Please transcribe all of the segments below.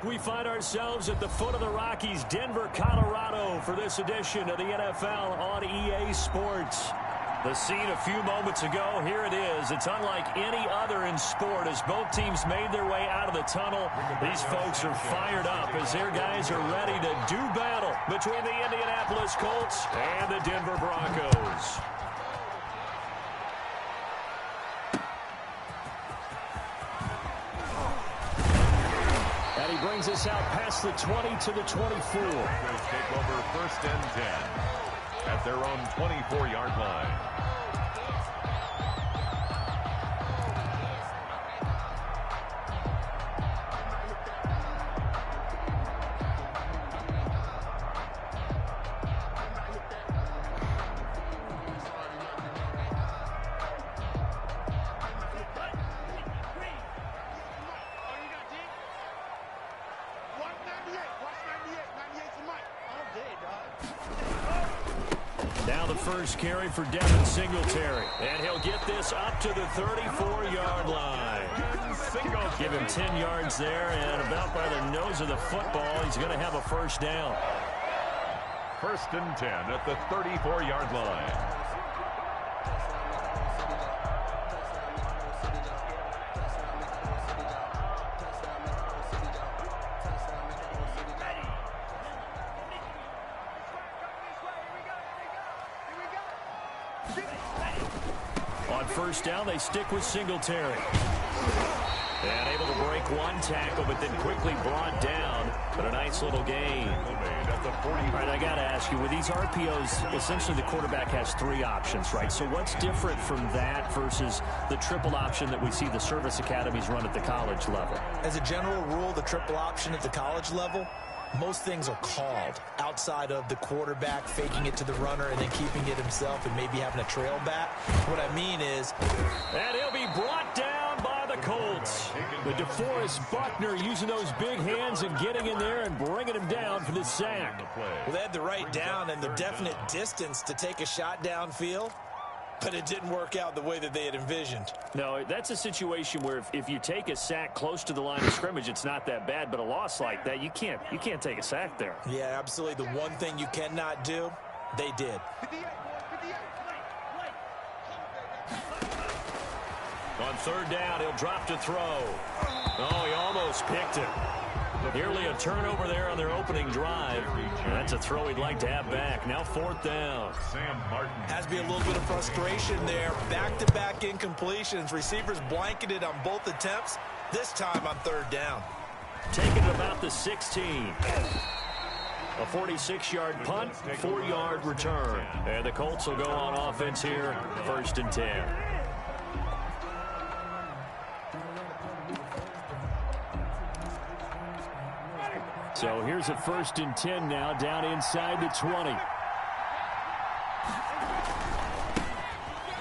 We find ourselves at the foot of the Rockies, Denver, Colorado, for this edition of the NFL on EA Sports. The scene a few moments ago, here it is. It's unlike any other in sport as both teams made their way out of the tunnel. These folks are fired up as their guys are ready to do battle between the Indianapolis Colts and the Denver Broncos. Brings us out past the 20 to the 24. Broncos take over 1st and 10 at their own 24-yard line. Now the first carry for Devin Singletary. And he'll get this up to the 34-yard line. Give him 10 yards there, and about by the nose of the football, he's going to have a first down. 1st and 10 at the 34-yard line. On first down, they stick with Singletary. And able to break one tackle, but then quickly brought down. But a nice little gain. All right, I got to ask you, with these RPOs, essentially the quarterback has 3 options, right? So what's different from that versus the triple option that we see the service academies run at the college level? As a general rule, the triple option at the college level, most things are called outside of the quarterback faking it to the runner and then keeping it himself and maybe having a trail back. What I mean is... And he'll be brought down by the Colts. The DeForest Buckner using those big hands and getting in there and bringing him down for the sack. Well, they had the right down and the definite distance to take a shot downfield, but it didn't work out the way that they had envisioned. No, that's a situation where if you take a sack close to the line of scrimmage, it's not that bad, but a loss like that, you can't take a sack there. Yeah, absolutely. The one thing you cannot do, they did. On 3rd down, he'll drop to throw. Oh, he almost picked it. Nearly a turnover there on their opening drive. And that's a throw he'd like to have back. Now 4th down. Sam Martin. Has to be a little bit of frustration there. Back-to-back incompletions. Receivers blanketed on both attempts. This time on 3rd down. Taking it about the 16. A 46-yard punt, 4-yard return. And the Colts will go on offense here, 1st and 10. So here's a 1st and 10 now, down inside the 20.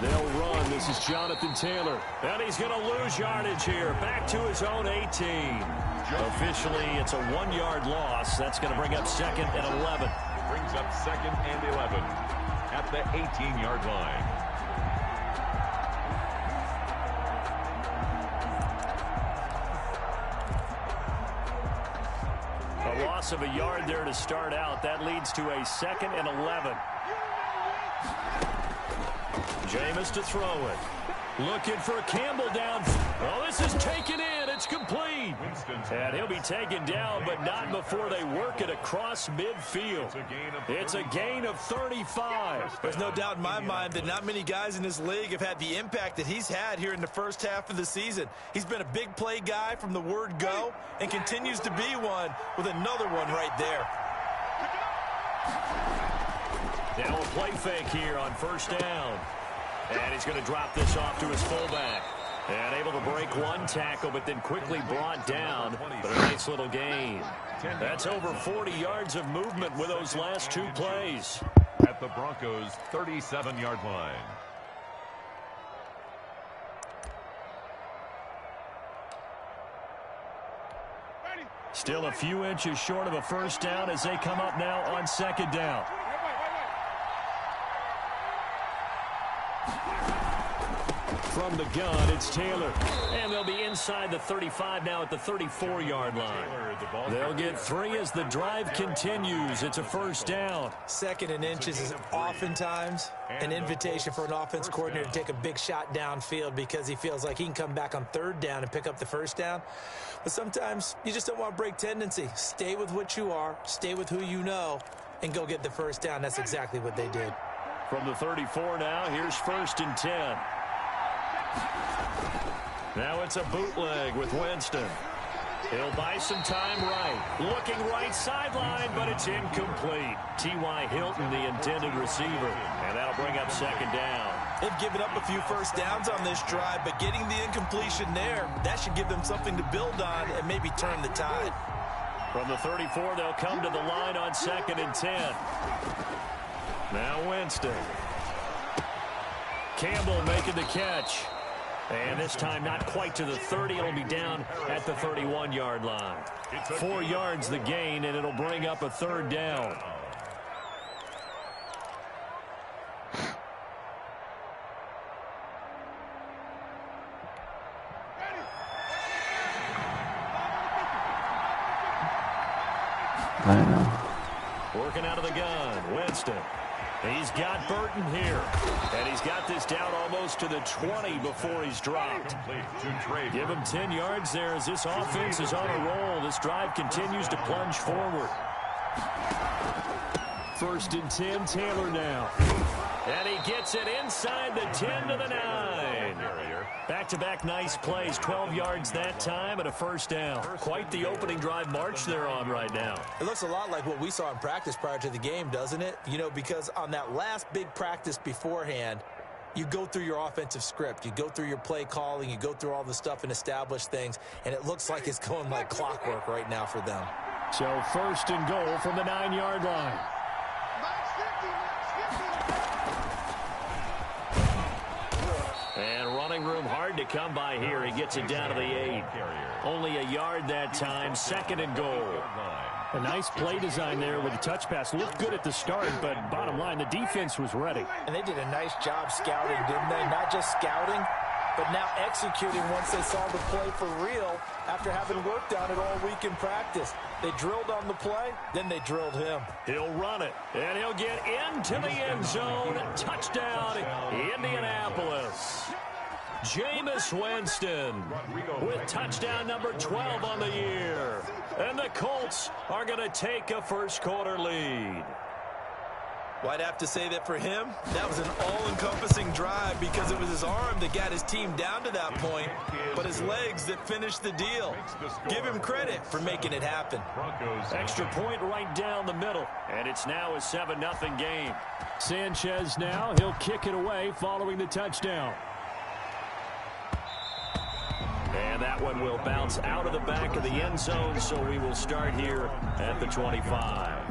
They'll run. This is Jonathan Taylor. And he's going to lose yardage here. Back to his own 18. Officially, it's a 1-yard loss. That's going to bring up 2nd and 11. Brings up 2nd and 11 at the 18-yard line. A loss of a yard there to start out. That leads to a 2nd and 11. Jameis to throw it. Looking for Campbell down. Oh, this is taken in. It's complete. And he'll be taken down, but not before they work it across midfield. It's a gain of 35. There's no doubt in my mind that not many guys in this league have had the impact that he's had here in the first half of the season. He's been a big play guy from the word go and continues to be one with another one right there. Now a play fake here on 1st down. And he's going to drop this off to his fullback. And able to break one tackle, but then quickly brought down. But a nice little gain. That's over 40 yards of movement with those last 2 plays. At the Broncos' 37-yard line. Still a few inches short of a first down as they come up now on 2nd down. From the gun, it's Taylor. And they'll be inside the 35 now at the 34-yard line. They'll get 3 as the drive continues. It's a first down. 2nd and inches is oftentimes an invitation for an offense coordinator to take a big shot downfield because he feels like he can come back on 3rd down and pick up the first down. But sometimes you just don't want to break tendency. Stay with what you are, stay with who you know, and go get the first down. That's exactly what they did. From the 34 now, here's 1st and 10. Now it's a bootleg with Winston. He'll buy some time right. Looking right sideline, but it's incomplete. T.Y. Hilton, the intended receiver. And that'll bring up 2nd down. They've given up a few first downs on this drive, but getting the incompletion there, that should give them something to build on and maybe turn the tide. From the 34, they'll come to the line on 2nd and 10. Now Winston. Campbell making the catch. And this time not quite to the 30. It'll be down at the 31-yard line. 4 yards the gain, and it'll bring up a 3rd down. I know. Working out of the gun, Winston. He's got Burton here. And he's got this down almost to the 20 before he's dropped. Give him 10 yards there as this offense is on a roll. This drive continues to plunge forward. 1st and 10, Taylor now. And he gets it inside the 10 to the 9. Back-to-back nice plays, 12 yards that time and a first down. Quite the opening drive march they're on right now. It looks a lot like what we saw in practice prior to the game, doesn't it? You know, because on that last big practice beforehand, you go through your offensive script. You go through your play calling. You go through all the stuff and establish things. And it looks like it's going like clockwork right now for them. So 1st and goal from the 9-yard line. And running room hard to come by here. He gets it down to the 8. Only a yard that time. 2nd and goal. A nice play design there with the touch pass. Looked good at the start, but bottom line, the defense was ready. And they did a nice job scouting, didn't they? Not just scouting, but now executing once they saw the play for real after having worked on it all week in practice. They drilled on the play, then they drilled him. He'll run it, and he'll get into the end zone. Touchdown, Indianapolis. Jameis Winston with touchdown number 12 on the year. And the Colts are going to take a first-quarter lead. Well, I'd have to say that for him, that was an all-encompassing drive because it was his arm that got his team down to that point, but his legs that finished the deal. Give him credit for making it happen. Extra point right down the middle, and it's now a 7-0 game. Sanchez now, he'll kick it away following the touchdown. And that one will bounce out of the back of the end zone, so we will start here at the 25.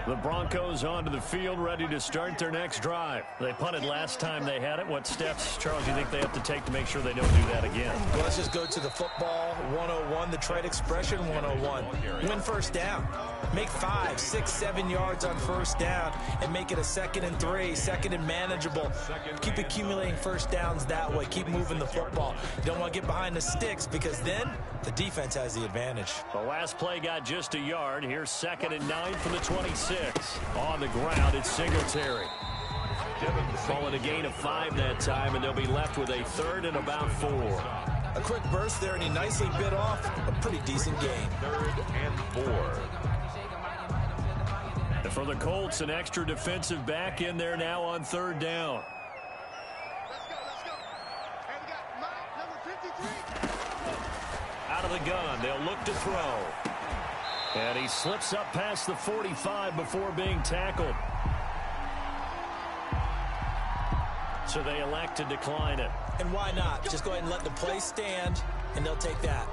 The Broncos onto the field, ready to start their next drive. They punted last time they had it. What steps, Charles, do you think they have to take to make sure they don't do that again? Well, let's just go to the football 101, the trade expression 101. Win first down. Make 5, 6, 7 yards on first down and make it a 2nd and 3, 2nd and manageable. Keep accumulating first downs that way. Keep moving the football. You don't want to get behind the sticks because then the defense has the advantage. The last play got just a yard. Here's 2nd and 9 from the 26. On the ground, it's Singletary. Call it a gain of 5 that time, and they'll be left with a 3rd and about 4. A quick burst there, and he nicely bit off a pretty decent gain. 3rd and 4. And for the Colts, an extra defensive back in there now on 3rd down. Let's go. And we got number 53. Out of the gun, they'll look to throw. And he slips up past the 45 before being tackled. So they elect to decline it. And why not? Just go ahead and let the play stand, and they'll take that.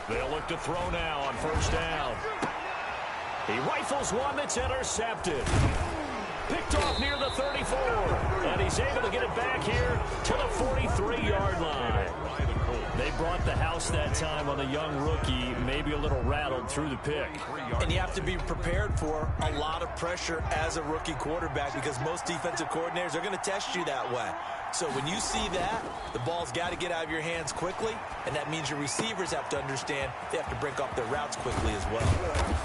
They'll look to throw now on first down. He rifles one that's intercepted. Picked off near the 34. And he's able to get it back here to the 43-yard line. They brought the house that time on the young rookie, maybe a little rattled through the pick. And you have to be prepared for a lot of pressure as a rookie quarterback because most defensive coordinators are going to test you that way. So when you see that, the ball's got to get out of your hands quickly, and that means your receivers have to understand they have to break off their routes quickly as well.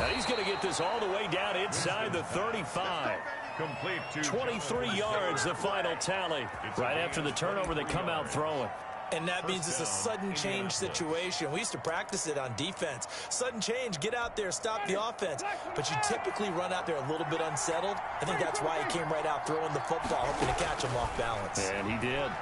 Now he's going to get this all the way down inside the 35. Complete to 23 yards, the final tally. Right after the turnover, they come out throwing. And that means it's a sudden change situation. We used to practice it on defense. Sudden change, get out there, stop the offense. But you typically run out there a little bit unsettled. I think that's why he came right out throwing the football, hoping to catch him off balance. And he did.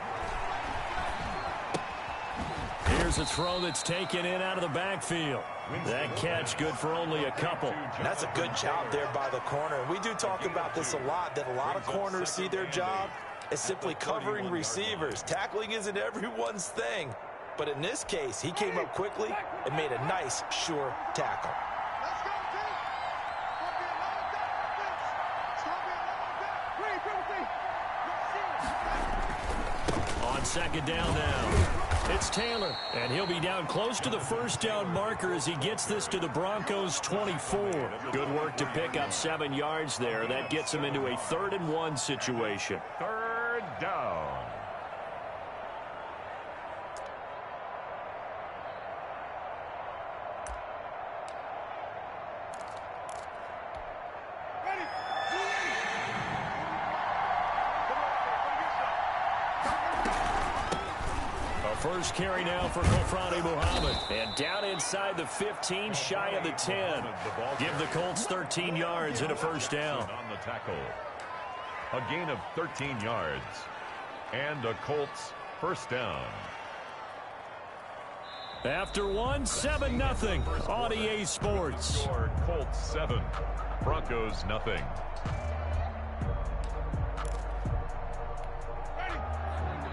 Here's a throw that's taken in out of the backfield. That catch good for only a couple. And that's a good job there by the corner. We do talk about this a lot, that a lot of corners see their job as simply covering receivers. Tackling isn't everyone's thing. But in this case, he came up quickly and made a nice, sure tackle. Let's go, team. It's gonna be another down offense. It's gonna be another down. On second down now. It's Taylor, and he'll be down close to the first down marker as he gets this to the Broncos' 24. Good work to pick up 7 yards there. That gets him into a 3rd-and-1 situation. third down. Ready. A first carry now for Kofrani Muhammad. And down inside the 15, shy of the 10. Give the Colts 13 yards and a first down. On the tackle. A gain of 13 yards. And a Colts first down. After 7-0 on EA Sports. Score Colts 7. Broncos nothing.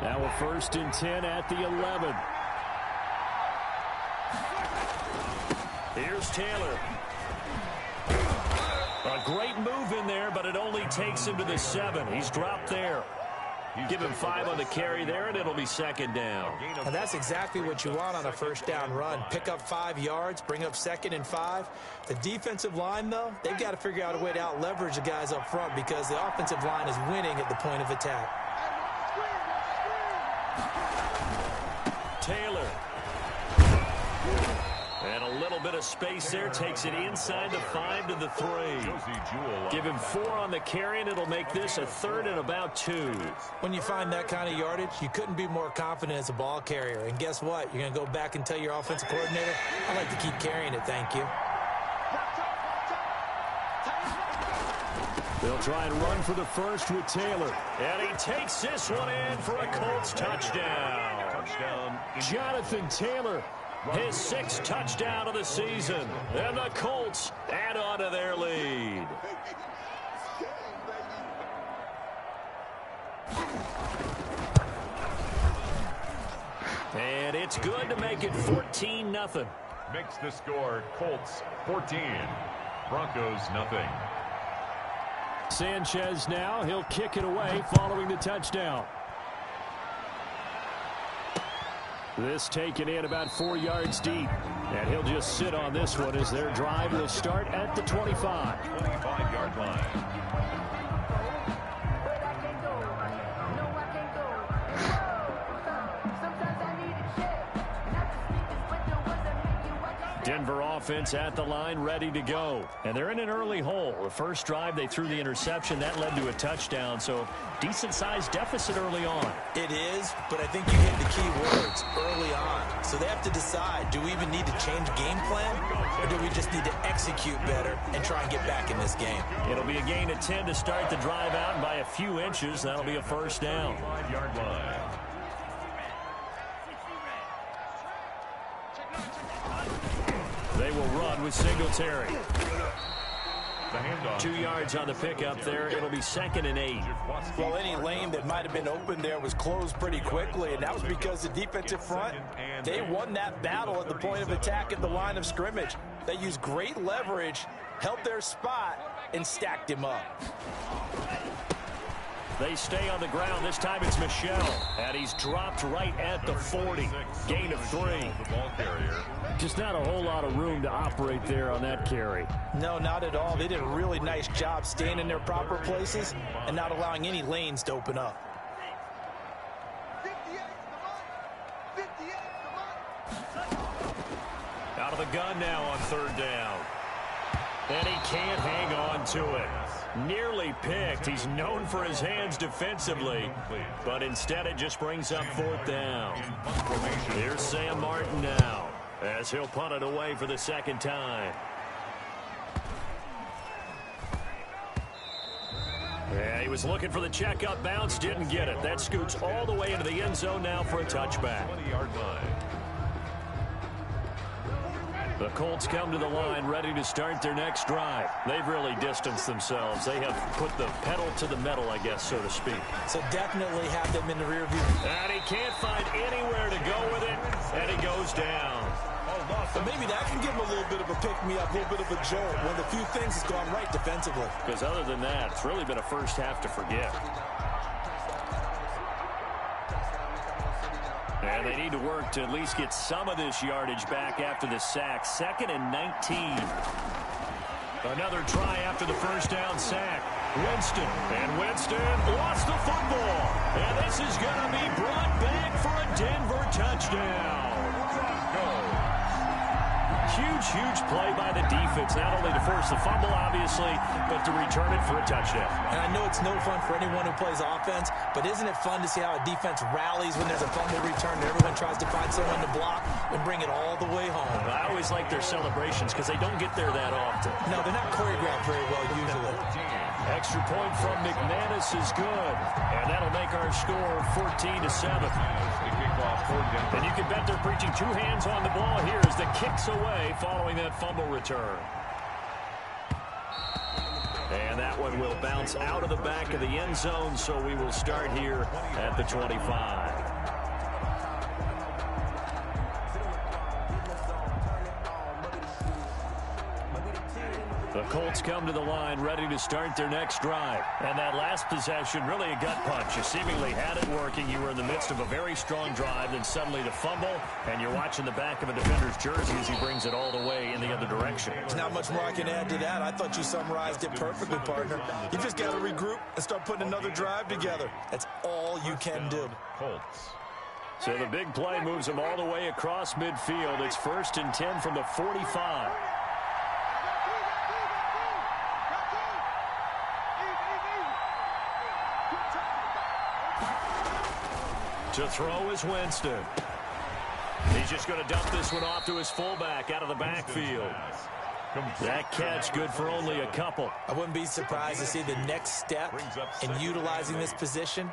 Now a 1st and 10 at the 11. Here's Taylor. A great move in there, but it only takes him to the 7. He's dropped there. Give him 5 on the carry there, and it'll be 2nd down. And that's exactly what you want on a first down run. Pick up 5 yards, bring up 2nd and 5. The defensive line, though, they've got to figure out a way to out-leverage the guys up front because the offensive line is winning at the point of attack. Taylor. And a little bit of space there. Takes it inside the 5 to the 3. Give him 4 on the carry, and it'll make this a 3rd and about 2. When you find that kind of yardage, you couldn't be more confident as a ball carrier. And guess what? You're going to go back and tell your offensive coordinator, I'd like to keep carrying it, thank you. They'll try and run for the first with Taylor. And he takes this one in for a Colts touchdown. Jonathan Taylor, his 6th touchdown of the season. And the Colts add on to their lead. And it's good to make it 14-0. Makes the score Colts 14. Broncos nothing. Sanchez now, he'll kick it away following the touchdown. This taken in about 4 yards deep. And he'll just sit on this one as their drive will start at the 25. 25-yard line. Denver offense at the line, ready to go. And they're in an early hole. The first drive, they threw the interception. That led to a touchdown, so decent-sized deficit early on. It is, but I think you hit the key words, early on. So they have to decide, do we even need to change game plan, or do we just need to execute better and try and get back in this game? It'll be a gain of 10 to start the drive out, and by a few inches, that'll be a first down. 5-yard line. They will run with Singletary. The handoff. 2 yards on the pickup there. It'll be 2nd and 8. Well, any lane that might have been open there was closed pretty quickly, and that was because the defensive front, they won that battle at the point of attack at the line of scrimmage. They used great leverage, held their spot, and stacked him up. They stay on the ground. This time it's Michel, and he's dropped right at the 40. Gain of 3. The ball carrier. Just not a whole lot of room to operate there on that carry. No, not at all. They did a really nice job staying in their proper places and not allowing any lanes to open up. 58 to 58 to Out of the gun now on 3rd down. And he can't hang on to it. Nearly picked. He's known for his hands defensively, but instead it just brings up 4th down. Here's Sam Martin now, as he'll punt it away for the 2nd time. Yeah, he was looking for the checkup bounce, didn't get it. That scoots all the way into the end zone now for a touchback. 20-yard line. The Colts come to the line ready to start their next drive. They've really distanced themselves. They have put the pedal to the metal, I guess, so to speak. So definitely have them in the rear view. And he can't find anywhere to go with it, and he goes down. So maybe that can give him a little bit of a pick-me-up, a little bit of a jolt. One of the few things that's gone right defensively. Because other than that, it's really been a first half to forget. And they need to work to at least get some of this yardage back after the sack. 2nd and 19. Another try after the first down sack. Winston. And Winston lost the football. And this is going to be brought back for a Denver touchdown. Huge play by the defense, not only to force the fumble, obviously, but to return it for a touchdown. And I know it's no fun for anyone who plays offense, but isn't it fun to see how a defense rallies when there's a fumble return and everyone tries to find someone to block and bring it all the way home? I always like their celebrations because they don't get there that often. No, they're not choreographed very well usually. Extra point from McManus is good, and that'll make our score 14-7. And you can bet they're preaching 2 hands on the ball here as the kick's away following that fumble return. And that one will bounce out of the back of the end zone, so we will start here at the 25. The Colts come to the line ready to start their next drive. And that last possession, really a gut punch. You seemingly had it working. You were in the midst of a very strong drive, then suddenly the fumble, and you're watching the back of a defender's jersey as he brings it all the way in the other direction. There's not much more I can add to that. I thought you summarized it perfectly, partner. You just got to regroup and start putting another drive together. That's all you can do. Colts. So the big play moves them all the way across midfield. It's 1st and 10 from the 45. To throw is Winston. He's just going to dump this one off to his fullback out of the backfield. That catch good for only a couple. I wouldn't be surprised to see the next step in utilizing this position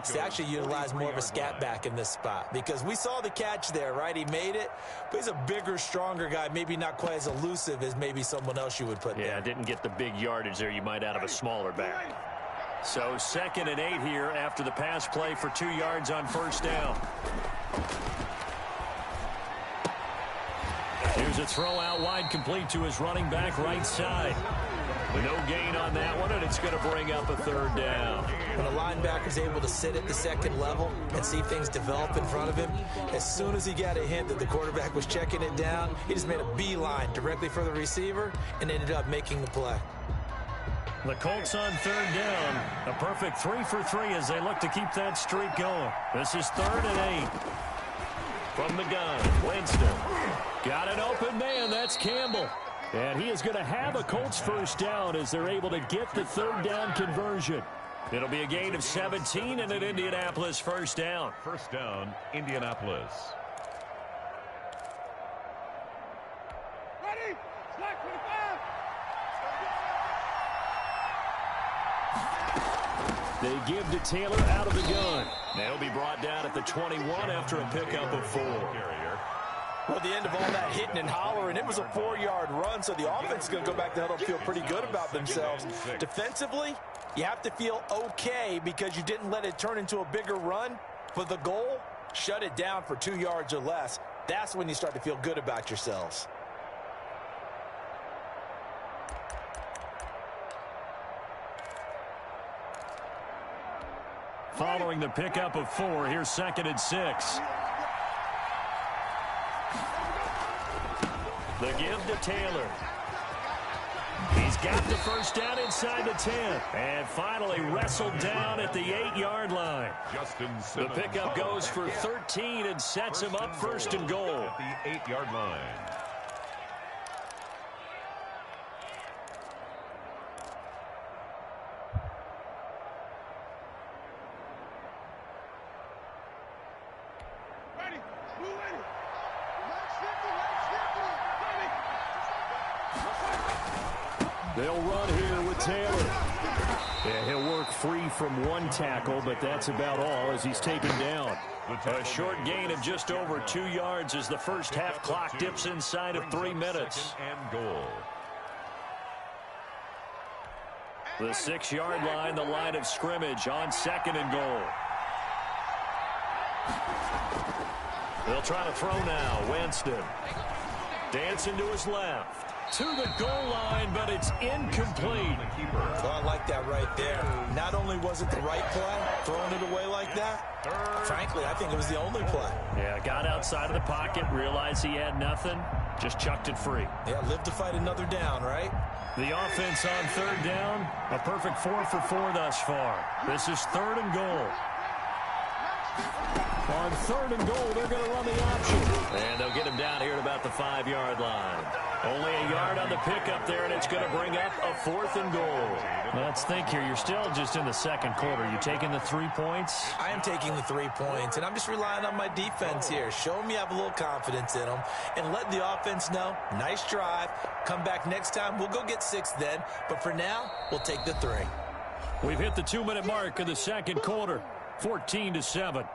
is to actually utilize more of a scat back in this spot. Because we saw the catch there, right? He made it, but he's a bigger, stronger guy, maybe not quite as elusive as maybe someone else you would put there. Yeah, didn't get the big yardage there you might out of a smaller back. So 2nd and 8 here after the pass play for 2 yards on 1st down. Here's a throw out wide, complete to his running back right side. No gain on that one, and it's going to bring up a 3rd down. When a linebacker's able to sit at the 2nd level and see things develop in front of him, as soon as he got a hint that the quarterback was checking it down, he just made a beeline directly for the receiver and ended up making the play. The Colts on 3rd down. A perfect 3 for 3 as they look to keep that streak going. This is 3rd and 8. From the gun, Winston. Got an open man. That's Campbell. And he is going to have a Colts 1st down as they're able to get the 3rd down conversion. It'll be a gain of 17 and an Indianapolis 1st down. 1st down, Indianapolis. Ready? Slack 25. They give to Taylor out of the gun. They'll be brought down at the 21 after a pickup of 4. Well, at the end of all that hitting and hollering, it was a 4-yard run, so the offense is going to go back to huddle and feel pretty good about themselves. Defensively, you have to feel okay because you didn't let it turn into a bigger run. But the goal, shut it down for 2 yards or less. That's when you start to feel good about yourselves. following the pickup of 4. Here's 2nd and 6. The give to Taylor. He's got the first down inside the 10. And finally wrestled down at the 8-yard line. The pickup goes for 13 and sets him up 1st and goal. At the 8-yard line. Ready. Move ready. They'll run here with Taylor. Yeah, he'll work free from 1 tackle, but that's about all as he's taken down. A short gain of just over 2 yards as the first half clock dips inside of 3 minutes. And goal. The 6-yard line, the line of scrimmage on 2nd and goal. They'll try to throw now. Winston dancing to his left. To the goal line, but it's incomplete. Oh, I like that right there. Not only was it the right play, throwing it away like that, frankly, I think it was the only play. Yeah, got outside of the pocket, realized he had nothing, just chucked it free. Yeah, live to fight another down, right? The offense on 3rd down, a perfect 4 for 4 thus far. This is 3rd and goal. On 3rd and goal, they're going to run the option. And they'll get him down here at about the 5-yard line. Only a yard on the pickup there, and it's going to bring up a 4th and goal. Let's think here. You're still just in the 2nd quarter. You taking the 3 points? I am taking the 3 points, and I'm just relying on my defense here. Show them you have a little confidence in them, and let the offense know, nice drive. Come back next time. We'll go get 6 then, but for now, we'll take the 3. We've hit the 2-minute mark of the 2nd quarter, 14-7.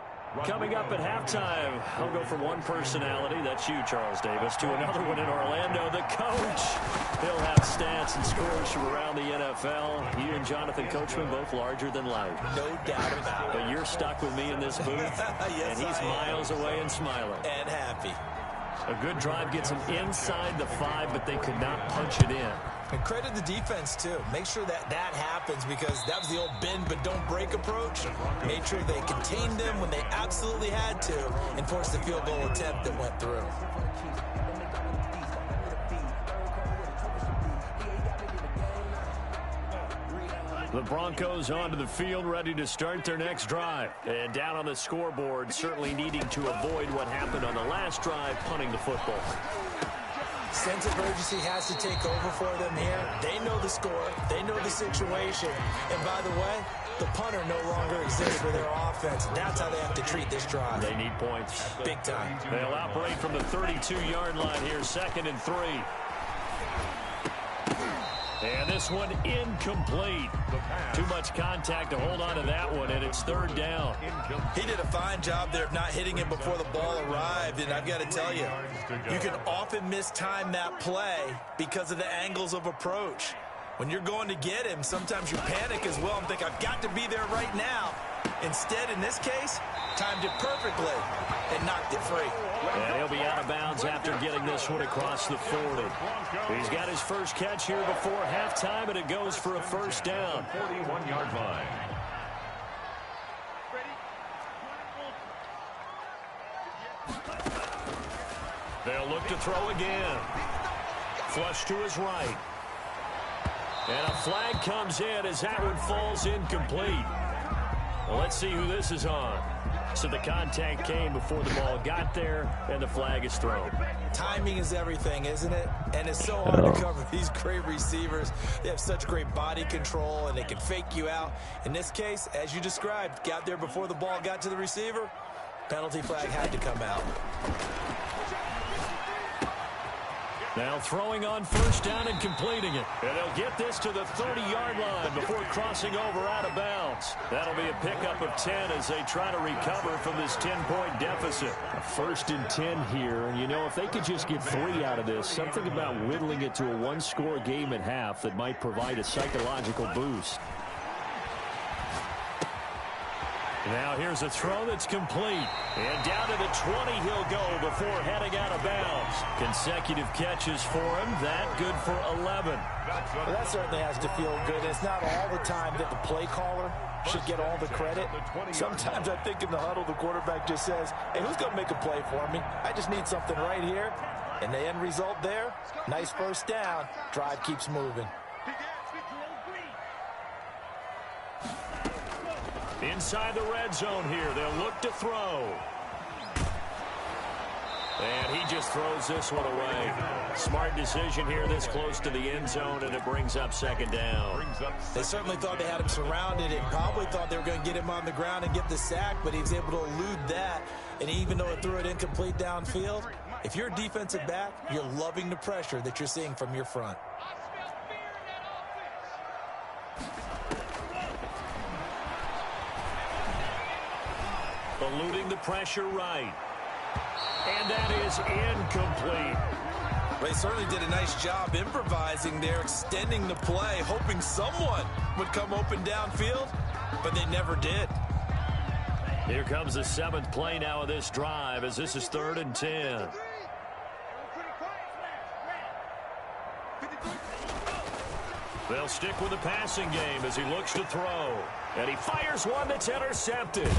Coming up at halftime, I'll go from one personality, that's you, Charles Davis, to another one in Orlando, the coach. He'll have stats and scores from around the NFL. You and Jonathan Coachman, both larger than life. No doubt about it. But you're stuck with me in this booth, Yes, and he's miles away and smiling. And happy. A good drive gets him inside the 5, but they could not punch it in. And credit the defense, too. Make sure that happens because that was the old bend but don't break approach. Made sure they contained them when they absolutely had to and forced the field goal attempt that went through. The Broncos onto the field, ready to start their next drive. And down on the scoreboard, certainly needing to avoid what happened on the last drive, punting the football. Sense of urgency has to take over for them here. They know the score. They know the situation. And by the way, the punter no longer exists for their offense. That's how they have to treat this drive. They need points. Big time. They'll operate from the 32-yard line here, 2nd and 3. And this one incomplete. Too much contact to hold on to that one, and it's 3rd down. He did a fine job there of not hitting him before the ball arrived, and I've got to tell you, you can often mistime that play because of the angles of approach. When you're going to get him, sometimes you panic as well and think, I've got to be there right now. Instead, in this case, timed it perfectly and knocked it free. And he'll be out of bounds after getting this one across the 40. He's got his first catch here before halftime, and it goes for a 1st down. 41-yard line. They'll look to throw again. Flush to his right. And a flag comes in as that one falls incomplete. Well, let's see who this is on. So the contact came before the ball got there, and the flag is thrown. Timing is everything, isn't it? And it's so hard to cover these great receivers. They have such great body control, and they can fake you out. In this case, as you described, got there before the ball got to the receiver. Penalty flag had to come out. Now throwing on 1st down and completing it. And they'll get this to the 30-yard line before crossing over out of bounds. That'll be a pickup of 10 as they try to recover from this 10-point deficit. A 1st and 10 here, and you know, if they could just get 3 out of this, something about whittling it to a one-score game at half that might provide a psychological boost. Now here's a throw that's complete. And down to the 20 he'll go before heading out of bounds. Consecutive catches for him. That good for 11. Well, that certainly has to feel good. It's not all the time that the play caller should get all the credit. Sometimes I think in the huddle, the quarterback just says, hey, who's going to make a play for me? I just need something right here. And the end result there, nice first down. Drive keeps moving. Inside the red zone here, they'll look to throw. And he just throws this one away. Smart decision here this close to the end zone, and it brings up second down. They certainly thought they had him surrounded and probably thought they were going to get him on the ground and get the sack, but he was able to elude that. And even though it threw it incomplete downfield, if you're a defensive back, you're loving the pressure that you're seeing from your front. Eluding the pressure right. And that is incomplete. They certainly did a nice job improvising there, extending the play, hoping someone would come open downfield, but they never did. Here comes the 7th play now of this drive as this is 3rd and 10. They'll stick with the passing game as he looks to throw. And he fires one that's intercepted.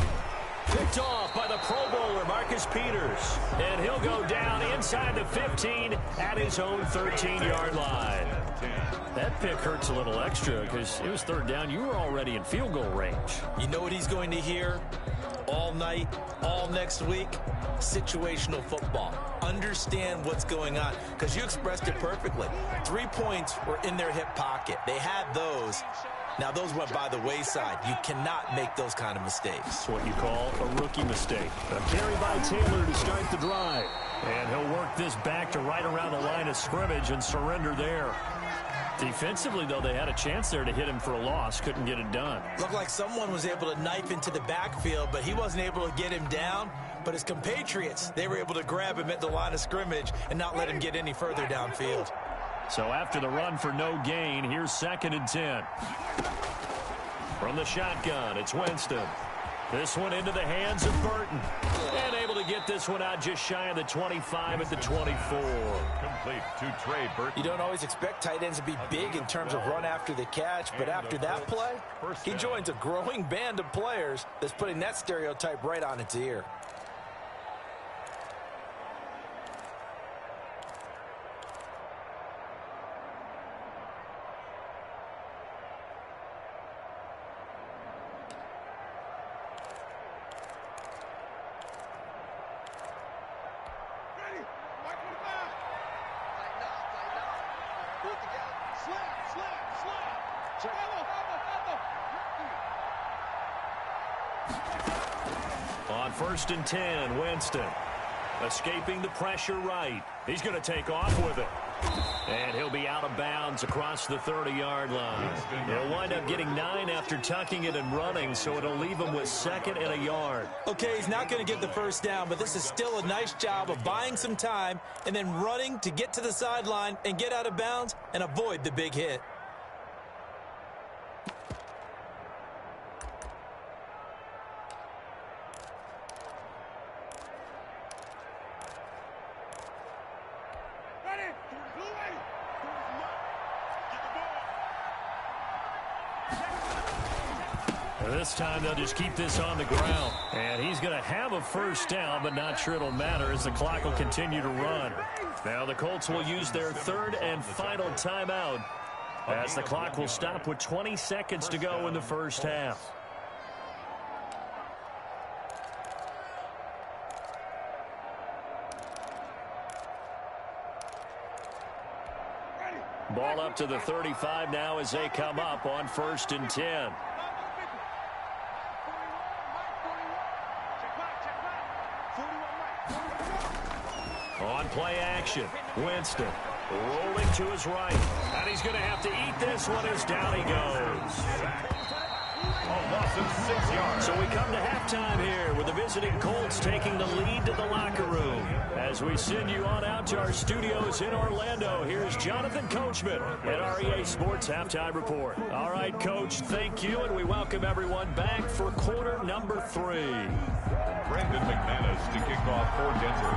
Picked off by the Pro Bowler, Marcus Peters. And he'll go down inside the 15 at his own 13-yard line. That pick hurts a little extra because it was 3rd down. You were already in field goal range. You know what he's going to hear all night, all next week? Situational football. Understand what's going on, because you expressed it perfectly. 3 points were in their hip pocket. They had those. Now, those went by the wayside. You cannot make those kind of mistakes. That's what you call a rookie mistake. A carry by Taylor to start the drive. And he'll work this back to right around the line of scrimmage and surrender there. Defensively, though, they had a chance there to hit him for a loss. Couldn't get it done. Looked like someone was able to knife into the backfield, but he wasn't able to get him down. But his compatriots, they were able to grab him at the line of scrimmage and not let him get any further downfield. So after the run for no gain, here's 2nd and 10. From the shotgun, it's Winston. This one into the hands of Burton. And able to get this one out just shy of the 25 at the 24. Complete to Trey Burton. You don't always expect tight ends to be big in terms of run after the catch, but after that play, he joins a growing band of players that's putting that stereotype right on its ear. On 1st and 10, Winston. Escaping the pressure right. He's going to take off with it. And he'll be out of bounds across the 30-yard line. He'll wind up getting 9 after tucking it and running, so it'll leave him with 2nd and a yard. Okay, he's not going to get the first down, but this is still a nice job of buying some time and then running to get to the sideline and get out of bounds and avoid the big hit. This time they'll just keep this on the ground. And he's going to have a first down, but not sure it'll matter as the clock will continue to run. Now the Colts will use their 3rd and final timeout as the clock will stop with 20 seconds to go in the first half. Ball up to the 35 now as they come up on 1st and 10. On play action, Winston rolling to his right. And he's going to have to eat this one as down he goes. A loss of 6 yards. So we come to halftime here with the visiting Colts taking the lead to the locker room. As we send you on out to our studios in Orlando, here's Jonathan Coachman at REA Sports Halftime Report. All right, Coach, thank you, and we welcome everyone back for quarter number 3. Brandon McManus to kick off for Denver.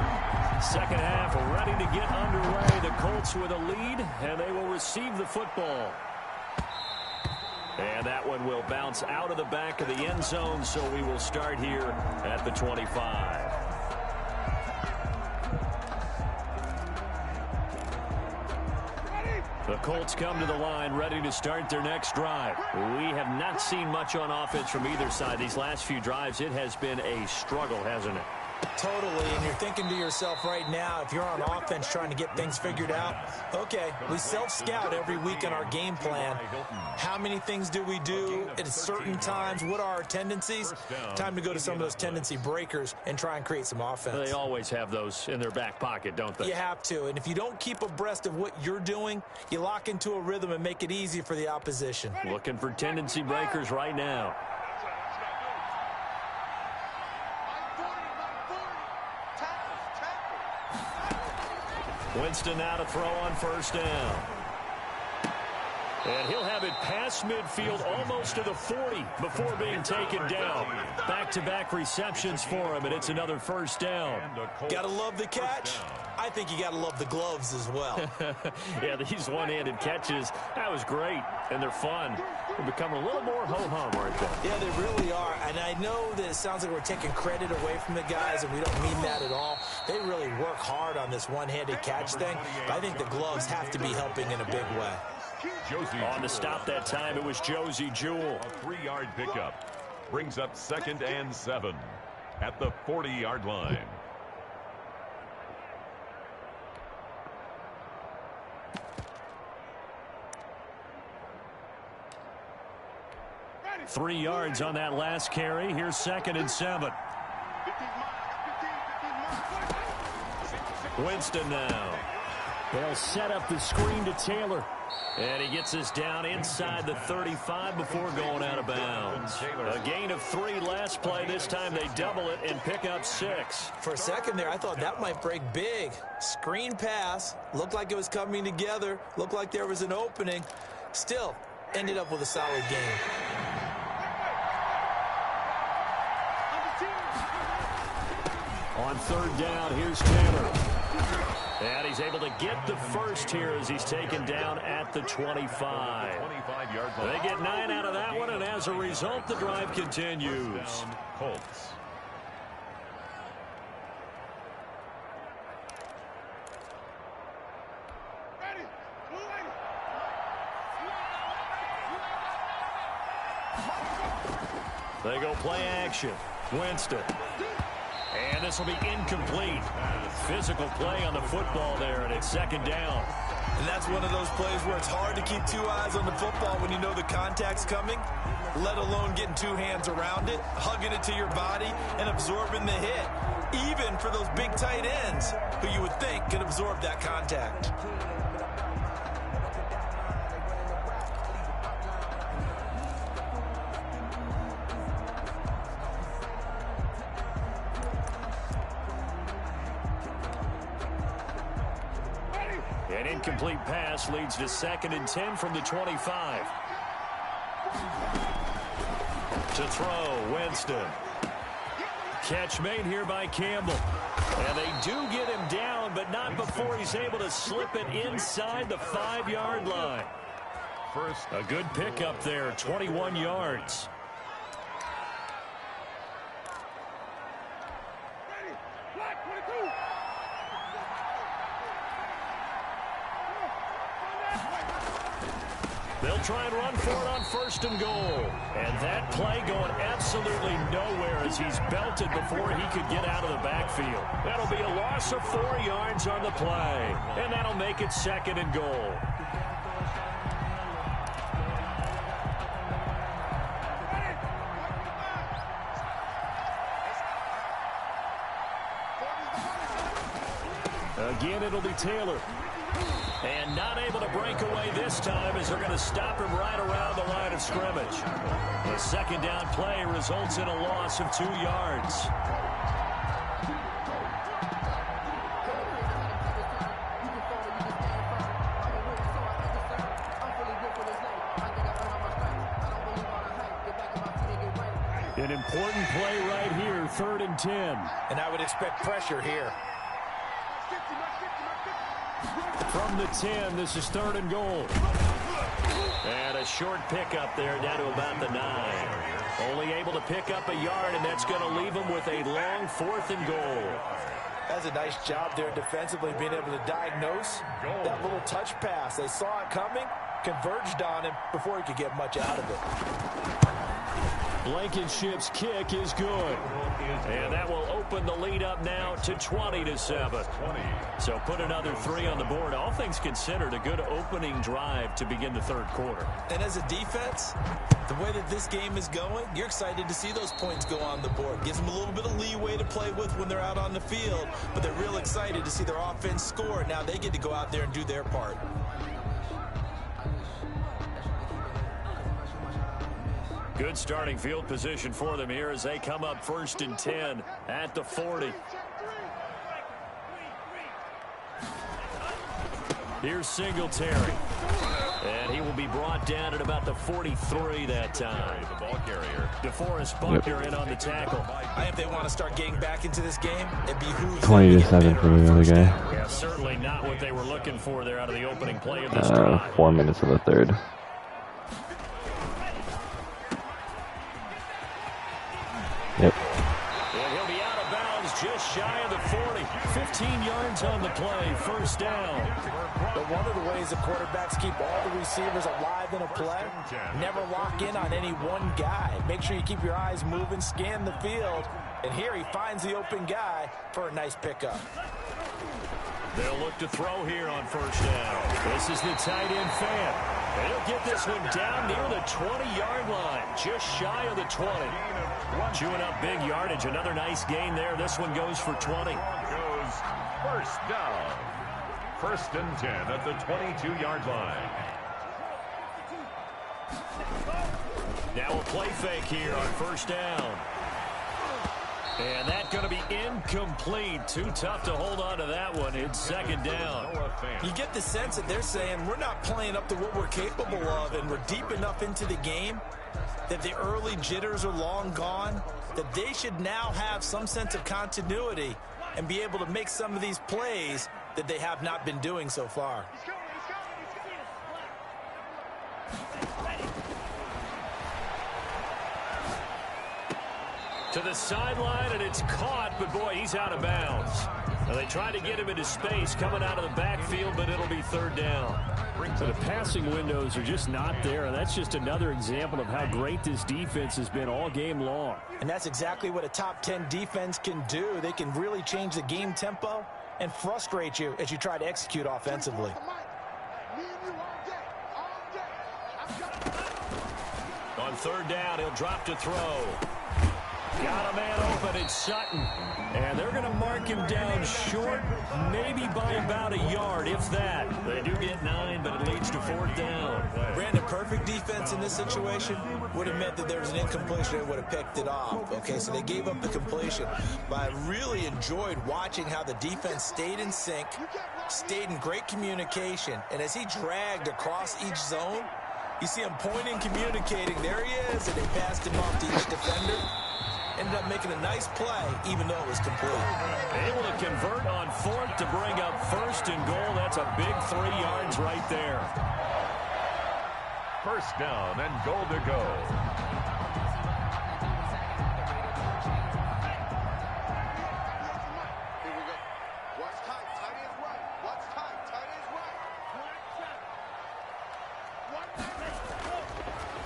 Second half ready to get underway. The Colts with a lead, and they will receive the football. And that one will bounce out of the back of the end zone, so we will start here at the 25. The Colts come to the line ready to start their next drive. We have not seen much on offense from either side. These last few drives, it has been a struggle, hasn't it? Totally, and you're thinking to yourself right now, if you're on offense trying to get things figured out, okay, we self-scout every week in our game plan. How many things do we do at certain times? What are our tendencies? Time to go to some of those tendency breakers and try and create some offense. They always have those in their back pocket, don't they? You have to, and if you don't keep abreast of what you're doing, you lock into a rhythm and make it easy for the opposition. Looking for tendency breakers right now. Winston now to throw on first down. And he'll have it past midfield almost to the 40 before being taken down. Back-to-back receptions for him, and it's another first down. Gotta love the catch. I think you gotta love the gloves as well. Yeah, these one-handed catches, that was great, and they're fun. They become a little more ho-hum, aren't they? Yeah, they really are. And I know that it sounds like we're taking credit away from the guys, and we don't mean that at all. They really work hard on this one-handed catch thing. But I think the gloves have to be helping in a big way. On the stop that time, it was Josie Jewell. A 3-yard pickup brings up 2nd and 7 at the 40-yard line. Ready. 3 yards on that last carry. Here's 2nd and 7. Winston now. They'll set up the screen to Taylor. And he gets us down inside the 35 before going out of bounds. A gain of 3 last play. This time they double it and pick up 6. For a second there, I thought that might break big. Screen pass. Looked like it was coming together. Looked like there was an opening. Still, ended up with a solid game. On 3rd down, here's Taylor. And he's able to get the first here as he's taken down at the 25. They get 9 out of that one, and as a result, the drive continues. Colts. Ready. They go play action. Winston. And this will be incomplete. Physical play on the football there, and it's 2nd down. And that's one of those plays where it's hard to keep 2 eyes on the football when you know the contact's coming, let alone getting 2 hands around it, hugging it to your body, and absorbing the hit, even for those big tight ends who you would think could absorb that contact. An incomplete pass leads to 2nd and 10 from the 25. To throw, Winston. Catch made here by Campbell. And they do get him down, but not before he's able to slip it inside the 5-yard line. First, a good pickup there, 21 yards. Ready. Black 22. They'll try and run for it on 1st and goal. And that play going absolutely nowhere as he's belted before he could get out of the backfield. That'll be a loss of 4 yards on the play. And that'll make it 2nd and goal. Again, it'll be Taylor. And not able to break away this time as they're going to stop him right around the line of scrimmage. The second down play results in a loss of 2 yards. An important play right here, 3rd and 10. And I would expect pressure here. From the 10, this is 3rd and goal. And a short pickup there down to about the 9. Only able to pick up a yard, and that's going to leave him with a long 4th and goal. That's a nice job there defensively, being able to diagnose that little touch pass. They saw it coming, converged on him before he could get much out of it. Blankenship's kick is good. And that will open the lead up now to 20-7. So put another 3 on the board. All things considered, a good opening drive to begin the 3rd quarter. And as a defense, the way that this game is going, you're excited to see those points go on the board. Gives them a little bit of leeway to play with when they're out on the field, but they're real excited to see their offense score. Now they get to go out there and do their part. Good starting field position for them here as they come up 1st and 10 at the 40. Here's Singletary. And he will be brought down at about the 43 that time. The ball carrier. DeForest Buckner in on the tackle. I think they want to start getting back into this game. It behooves 20-7 for the other guy. Yeah, certainly not what they were looking for there out of the opening play of this drive. 4 minutes of the 3rd. Yep. And he'll be out of bounds just shy of the 40. 15 yards on the play. 1st down. But one of the ways the quarterbacks keep all the receivers alive in a play, never lock in on any one guy. Make sure you keep your eyes moving, scan the field. And here he finds the open guy for a nice pickup. They'll look to throw here on 1st down. This is the tight end fan. And he'll get this one down near the 20-yard line, just shy of the 20. Chewing up big yardage. Another nice gain there. This one goes for 20. Goes 1st down. 1st and 10 at the 22-yard line. Now a play fake here on 1st down. And that's going to be incomplete. Too tough to hold on to that one. It's 2nd down. You get the sense that they're saying we're not playing up to what we're capable of, and we're deep enough into the game that the early jitters are long gone, that they should now have some sense of continuity and be able to make some of these plays that they have not been doing so far. To the sideline, and it's caught, but boy, he's out of bounds. Now they tried to get him into space coming out of the backfield, but it'll be 3rd down. So the passing windows are just not there, and that's just another example of how great this defense has been all game long. And that's exactly what a top 10 defense can do. They can really change the game tempo and frustrate you as you try to execute offensively. On 3rd down, he'll drop to throw. Got a man open, it's Sutton. And they're going to mark him down short, maybe by about a yard, if that. They do get 9, but it leads to 4th down. Brandon, perfect defense in this situation would have meant that there was an incompletion and would have picked it off. Okay, so they gave up the completion. But I really enjoyed watching how the defense stayed in sync, stayed in great communication. And as he dragged across each zone, you see him pointing, communicating. There he is, and they passed him off to each defender. Ended up making a nice play, even though it was complete. Able to convert on 4th to bring up 1st and goal. That's a big 3 yards right there. 1st down and goal to go. Here we go. Watch tight. Tight is right. Watch tight. Tight is right.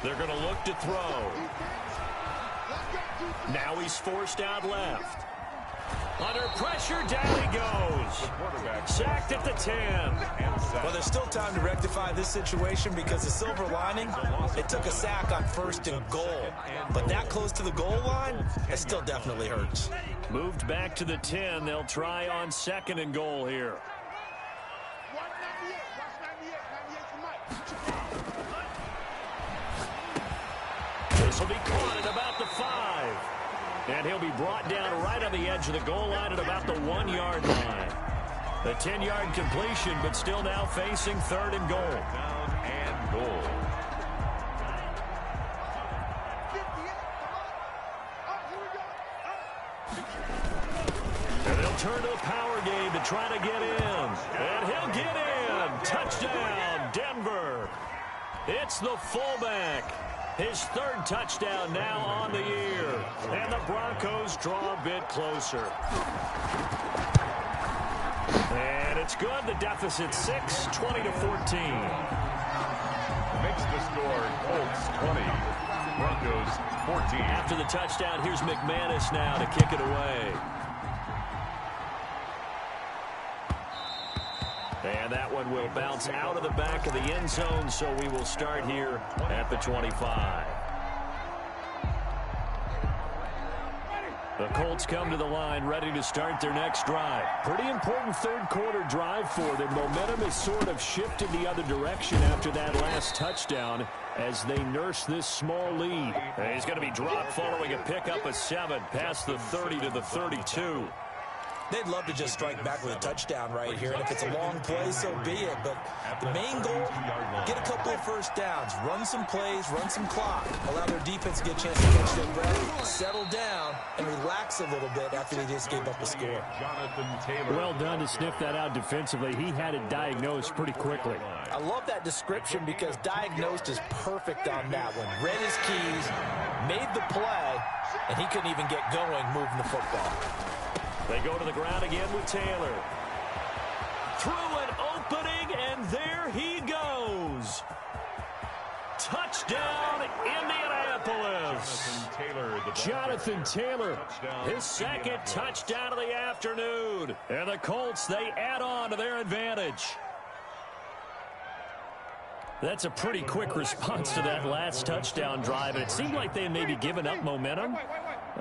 They're going to look to throw. Now he's forced out left. Under pressure, down he goes. Sacked at the 10. Well, there's still time to rectify this situation because the silver lining, it took a sack on 1st and goal. But that close to the goal line, it still definitely hurts. Moved back to the 10. They'll try on 2nd and goal here. This will be caught at about the 5. And he'll be brought down right on the edge of the goal line at about the 1-yard line. A 10-yard completion, but still now facing 3rd and goal. Down and goal. And they'll turn to the power game to try to get in. And he'll get in. Touchdown, Denver. It's the fullback. His 3rd touchdown now on the year. And the Broncos draw a bit closer. And it's good. The deficit 6, 20-14. Makes the score Colts 20, Broncos 14. After the touchdown, here's McManus now to kick it away. And that one will bounce out of the back of the end zone, so we will start here at the 25. The Colts come to the line ready to start their next drive. Pretty important 3rd quarter drive for them. Momentum is sort of shifted the other direction after that last touchdown as they nurse this small lead. And he's going to be dropped following a pickup of 7 past the 30 to the 32. They'd love to just strike back with a touchdown right here, and if it's a long play, so be it. But the main goal, get a couple of first downs, run some plays, run some clock, allow their defense to get a chance to catch their breath, settle down, and relax a little bit after they just gave up a score. Well done to sniff that out defensively. He had it diagnosed pretty quickly. I love that description because diagnosed is perfect on that one. Read his keys, made the play, and he couldn't even get going moving the football. They go to the ground again with Taylor. Through an opening, and there he goes. Touchdown, Indianapolis. Jonathan Taylor, his 2nd touchdown of the afternoon. And the Colts, they add on to their advantage. That's a pretty quick response to that last touchdown drive, and it seemed like they had maybe given up momentum.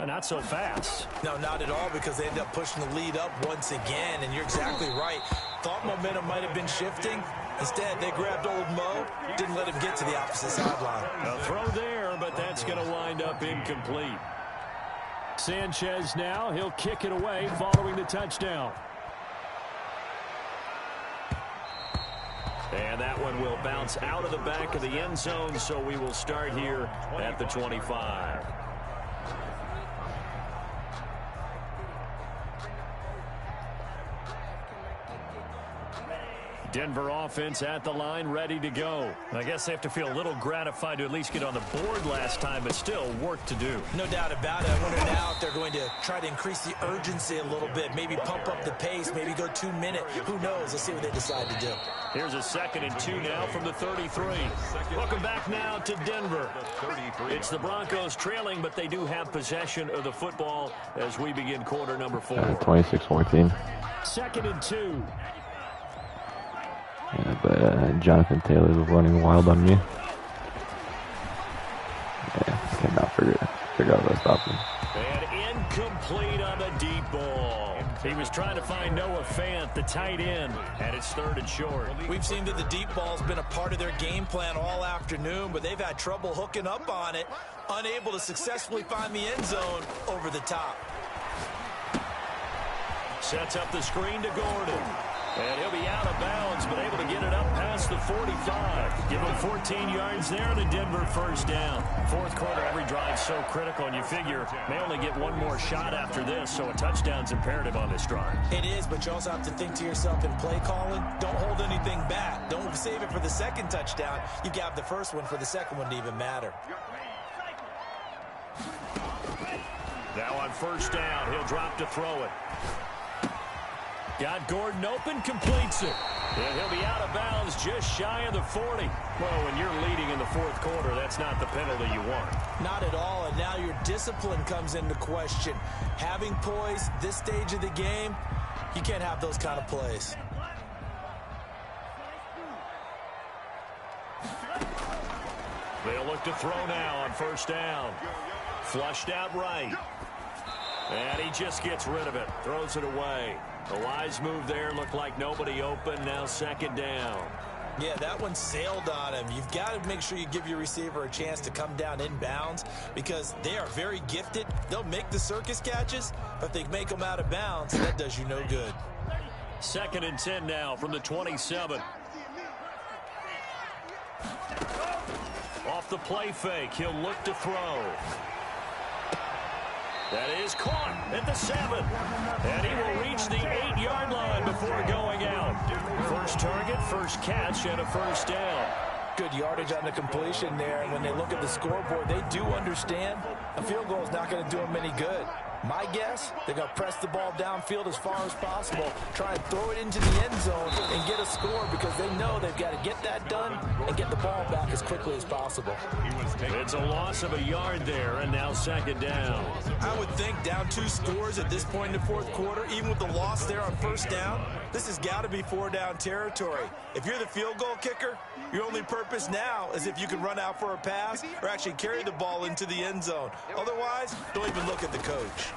Not so fast. No, not at all, because they ended up pushing the lead up once again, and you're exactly right. Thought momentum might have been shifting. Instead, they grabbed old Mo, didn't let him get to the opposite sideline. A throw there, but that's going to wind up incomplete. Sanchez now, he'll kick it away following the touchdown. And that one will bounce out of the back of the end zone, so we will start here at the 25. Denver offense at the line, ready to go. I guess they have to feel a little gratified to at least get on the board last time, but still work to do. No doubt about it. I wonder now if they're going to try to increase the urgency a little bit, maybe pump up the pace, maybe go 2-minute. Who knows? Let's see what they decide to do. Here's a 2nd and 2 now from the 33. Welcome back now to Denver. It's the Broncos trailing, but they do have possession of the football as we begin quarter number 4. 26-14. 2nd and 2. Yeah, but Jonathan Taylor was running wild on me. Yeah, cannot figure out how to stop him. And incomplete on the deep ball. He was trying to find Noah Fant, the tight end, and it's 3rd and short. We've seen that the deep ball's been a part of their game plan all afternoon, but they've had trouble hooking up on it, unable to successfully find the end zone over the top. Sets up the screen to Gordon. And he'll be out of bounds, but able to get it up past the 45. Give him 14 yards there and a Denver first down. 4th quarter, every drive so critical, and you figure may only get one more shot after this, so a touchdown's imperative on this drive. It is, but you also have to think to yourself in play calling, don't hold anything back. Don't save it for the 2nd touchdown. You got the first one for the 2nd one to even matter. Now on 1st down, he'll drop to throw it. Got Gordon open, completes it. And he'll be out of bounds just shy of the 40. Well, when you're leading in the 4th quarter, that's not the penalty you want. Not at all, and now your discipline comes into question. Having poise this stage of the game, you can't have those kind of plays. They'll look to throw now on 1st down. Flushed out right. And he just gets rid of it, throws it away. A wise move there, looked like nobody open, now second down. Yeah, that one sailed on him. You've got to make sure you give your receiver a chance to come down inbounds because they are very gifted. They'll make the circus catches, but they make them out of bounds, and that does you no good. 2nd and 10 now from the 27. Off the play fake, he'll look to throw. That is caught at the 7. And he will reach the 8-yard line before going out. First target, first catch, and a first down. Good yardage on the completion there. And when they look at the scoreboard, they do understand a field goal is not going to do them any good. My guess, they're going to press the ball downfield as far as possible, try and throw it into the end zone and get a score because they know they've got to get that done and get the ball back as quickly as possible. It's a loss of a yard there, and now second down. I would think down 2 scores at this point in the 4th quarter, even with the loss there on first down, this has got to be 4-down territory. If you're the field goal kicker, your only purpose now is if you can run out for a pass or actually carry the ball into the end zone. Otherwise, don't even look at the coach.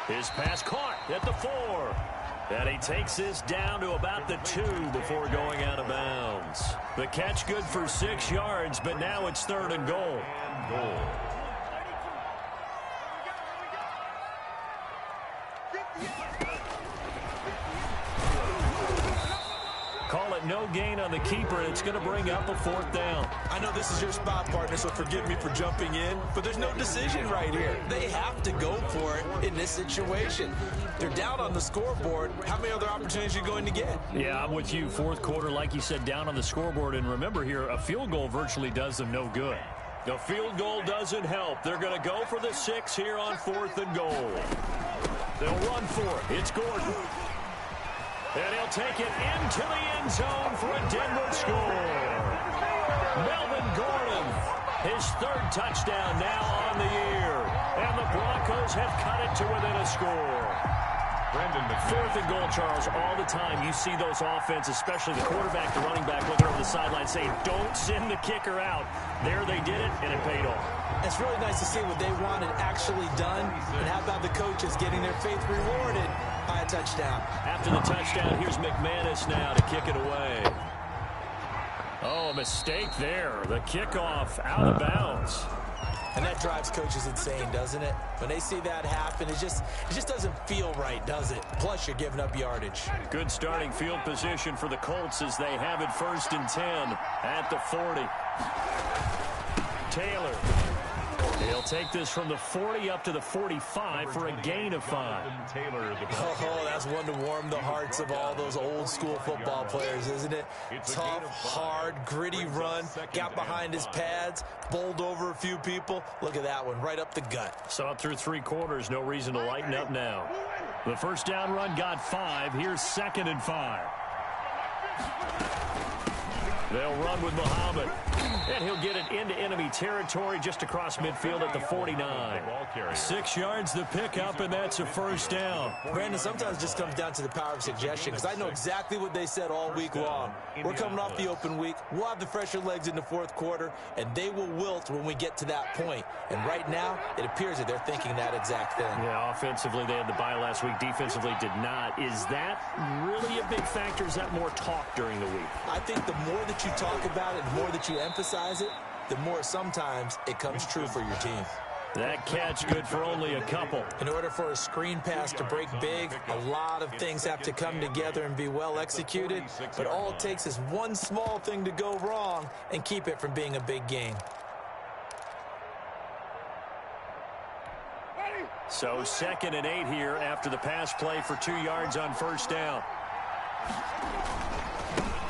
His pass caught at the 4. And he takes this down to about the 2 before going out of bounds. The catch good for 6 yards, but now it's 3rd and goal. Call it no gain on the keeper, and it's going to bring up a 4th down. I know this is your spot, partner, so forgive me for jumping in, but there's no decision right here. They have to go for it in this situation. They're down on the scoreboard. How many other opportunities are you going to get? Yeah, I'm with you. 4th quarter, like you said, down on the scoreboard. And remember here, a field goal virtually does them no good. The field goal doesn't help. They're going to go for the 6 here on 4th and goal. They'll run for it. It's Gordon. And he'll take it into the end zone for a Denver score. Melvin Gordon, his 3rd touchdown now on the year. And the Broncos have cut it to within a score. 4th and goal, Charles. All the time you see those offenses, especially the quarterback, the running back, looking over the sideline saying, don't send the kicker out. There they did it, and it paid off. It's really nice to see what they wanted actually done. And how about the coaches getting their faith rewarded by a touchdown? After the touchdown, here's McManus now to kick it away. Oh, a mistake there. The kickoff out of bounds. And that drives coaches insane, doesn't it? When they see that happen, it just doesn't feel right, does it? Plus, you're giving up yardage. Good starting field position for the Colts as they have it 1st and 10 at the 40. Taylor. He'll take this from the 40 up to the 45 for a gain of 5. Oh, that's one to warm the hearts of all those old school football players, isn't it? Tough, hard, gritty run, got behind his pads, bowled over a few people. Look at that one, right up the gut. Saw it through 3 quarters, no reason to lighten up now. The first down run got 5. Here's 2nd and 5. They'll run with Muhammad. And he'll get it into enemy territory just across midfield at the 49. 6 yards the pickup, and that's a first down. Brandon, sometimes it just comes down to the power of suggestion because I know exactly what they said all week long. We're coming off the open week. We'll have the fresher legs in the 4th quarter, and they will wilt when we get to that point. And right now, it appears that they're thinking that exact thing. Yeah, offensively, they had the bye last week. Defensively, did not. Is that really a big factor? Is that more talk during the week? I think the more that you talk about it, the more that you emphasize it, the more sometimes it comes true for your team. That catch good for only a couple. In order for a screen pass to break big, a lot of things have to come together and be well executed. But all it takes is one small thing to go wrong and keep it from being a big game. So 2nd and 8 here after the pass play for 2 yards on first down.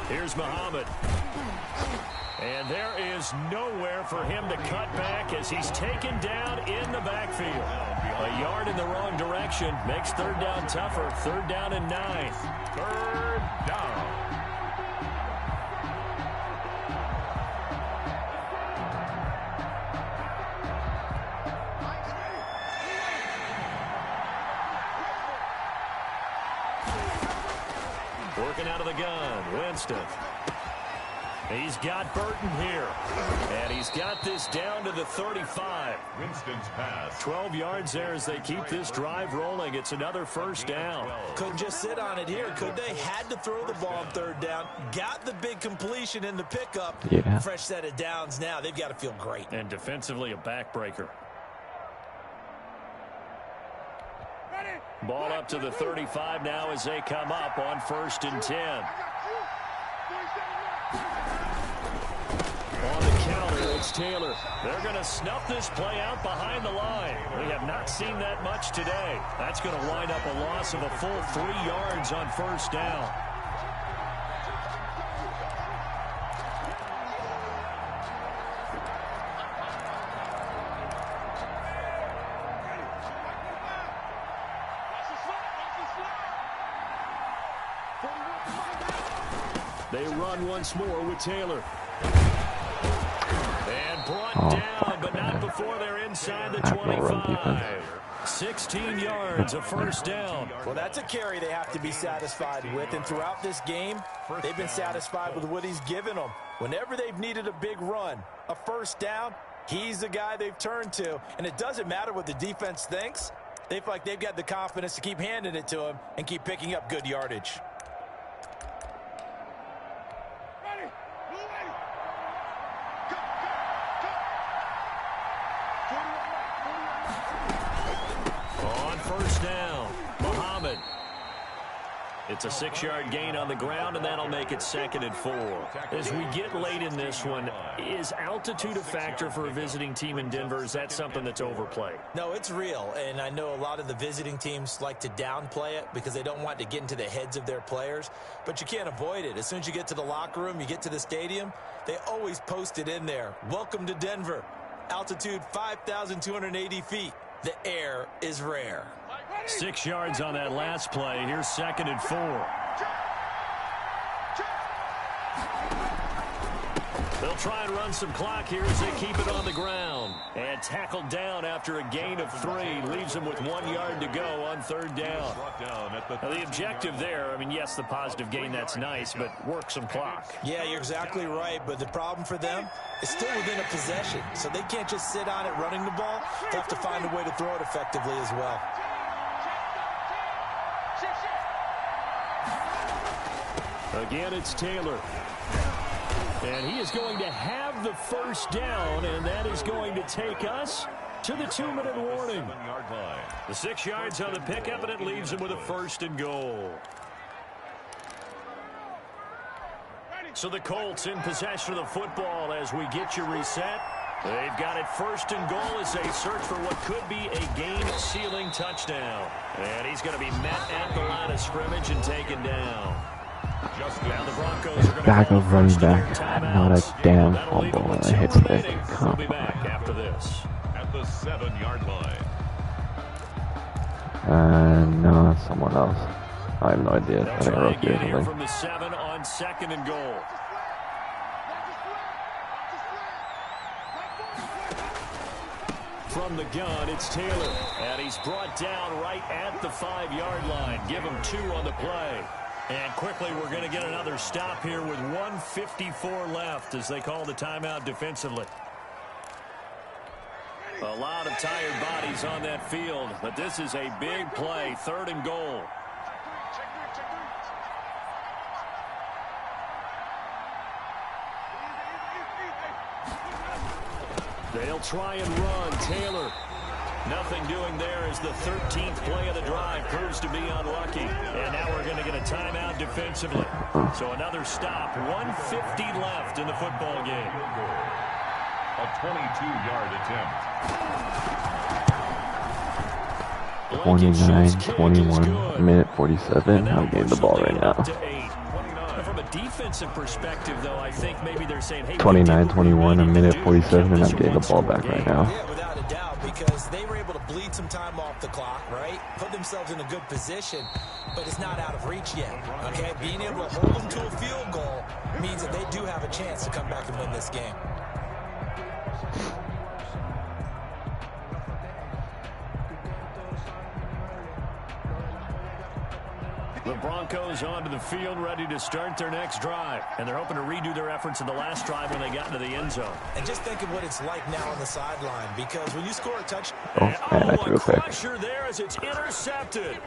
Here's Muhammad. And there is nowhere for him to cut back as he's taken down in the backfield. A yard in the wrong direction makes 3rd down tougher. 3rd down and 9. 3rd down. Working out of the gun, Winston. He's got Burton here. And he's got this down to the 35. Winston's pass. 12 yards there as they keep this drive rolling. It's another first down. Couldn't just sit on it here, could they? Had to throw the ball on third down. Got the big completion in the pickup. Yeah. Fresh set of downs now. They've got to feel great. And defensively a backbreaker. Ball up to the 35 now as they come up on 1st and 10. On the counter, it's Taylor. They're going to snuff this play out behind the line. We have not seen that much today. That's going to wind up a loss of a full 3 yards on 1st down. They run once more with Taylor. And brought down, but not before they're inside the 25. 16 yards, a first down. Well, that's a carry they have to be satisfied with. And throughout this game, they've been satisfied with what he's given them. Whenever they've needed a big run, a first down, he's the guy they've turned to. And it doesn't matter what the defense thinks. They feel like they've got the confidence to keep handing it to him and keep picking up good yardage. It's a 6-yard gain on the ground, and that'll make it 2nd and 4. As we get late in this one, is altitude a factor for a visiting team in Denver? Is that something that's overplayed? No, it's real, and I know a lot of the visiting teams like to downplay it because they don't want to get into the heads of their players, but you can't avoid it. As soon as you get to the locker room, you get to the stadium, they always post it in there. Welcome to Denver. Altitude 5,280 feet. The air is rare. 6 yards on that last play. Here's 2nd and 4. They'll try and run some clock here as they keep it on the ground. And tackled down after a gain of 3. Leaves them with 1 yard to go on 3rd down. Now, the objective there, I mean, yes, the positive gain, that's nice, but work some clock. Yeah, you're exactly right, but the problem for them is still within a possession. So they can't just sit on it running the ball. They have to find a way to throw it effectively as well. Again, it's Taylor. And he is going to have the first down, and that is going to take us to the 2-minute warning. The 6 yards on the pickup, and it leaves him with a 1st and goal. So the Colts in possession of the football as we get you reset. They've got it 1st and goal as they search for what could be a game-sealing touchdown. And he's going to be met at the line of scrimmage and taken down. Now the Broncos are going to Backup running back, not a damn fumble. It hits the We'll be back after this. At the 7-yard line. No, someone else. I have no idea. I think I wrote Get here something. from the 7 on 2nd and goal. From the gun, it's Taylor. And he's brought down right at the 5-yard line. Give him 2 on the play. And quickly, we're going to get another stop here with 1:54 left as they call the timeout defensively. A lot of tired bodies on that field, but this is a big play, 3rd and goal. They'll try and run. Taylor. Nothing doing there as the 13th play of the drive proves to be unlucky. And now we're going to get a timeout defensively. So another stop. 1:50 left in the football game. A 22-yard attempt. 29-21, minute 47. I'm getting the ball right now. From a defensive perspective, though, I think maybe they're saying, hey, 29-21, a minute 47, and I'm getting the ball back right now. Yeah, without a doubt, because they were able to bleed some time off the clock, right? Put themselves in a good position, but it's not out of reach yet, okay? Being able to hold them to a field goal means that they do have a chance to come back and win this game. The Broncos onto the field, ready to start their next drive. And they're hoping to redo their efforts in the last drive when they got into the end zone. And just think of what it's like now on the sideline, because when you score a touchdown... I threw a a pick. crusher there as it's intercepted.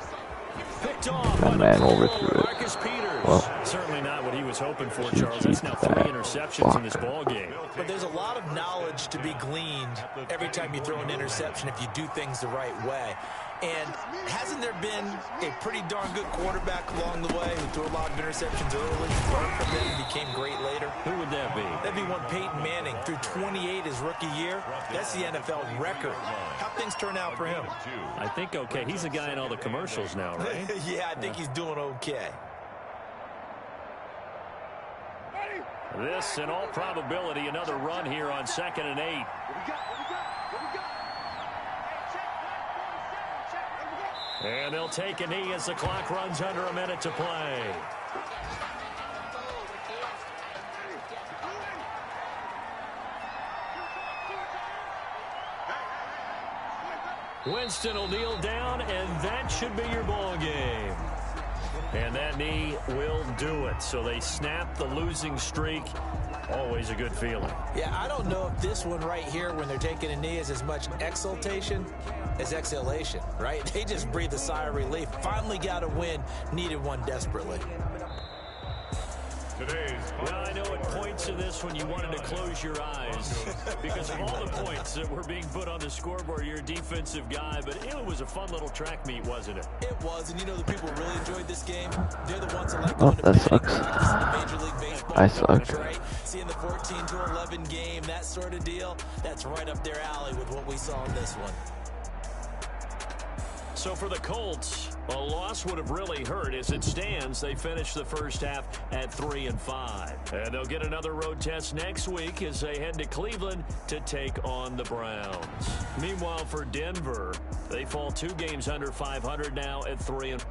Picked off That by man the overthrew it. Marcus Peters. Well, Certainly not what he was hoping for, you Charles. That's now keep 3 that interceptions in this ball game. But there's a lot of knowledge to be gleaned every time you throw an interception if you do things the right way. And hasn't there been a pretty darn good quarterback along the way who threw a lot of interceptions early, learned from them, and became great later? Who would that be? That'd be one Peyton Manning. Threw 28 his rookie year. That's the NFL record. How things turn out for him? I think okay. He's the guy in all the commercials now, right? Yeah, I think he's doing okay. This, in all probability, another run here on 2nd and 8. And they'll take a knee as the clock runs under a minute to play. Winston will kneel down, and that should be your ball game. And that knee will do it. So they snap the losing streak. Always a good feeling. Yeah, I don't know if this one right here, when they're taking a knee, is as much exultation as exhalation, right? They just breathe a sigh of relief. Finally got a win. Needed one desperately. Well, I know at points in this when you wanted to close your eyes because of all the points that were being put on the scoreboard. You're a defensive guy, but it was a fun little track meet, wasn't it? It was, and you know the people really enjoyed this game? They're the ones that like Oh, going to that betting sucks. practice in the Major League Baseball I coverage, suck. right? Seeing the 14-11 game, that sort of deal, that's right up their alley with what we saw in this one. So for the Colts, a loss would have really hurt. As it stands, they finished the first half at 3-5. And they'll get another road test next week as they head to Cleveland to take on the Browns. Meanwhile, for Denver, they fall 2 games under 500 now at 3-.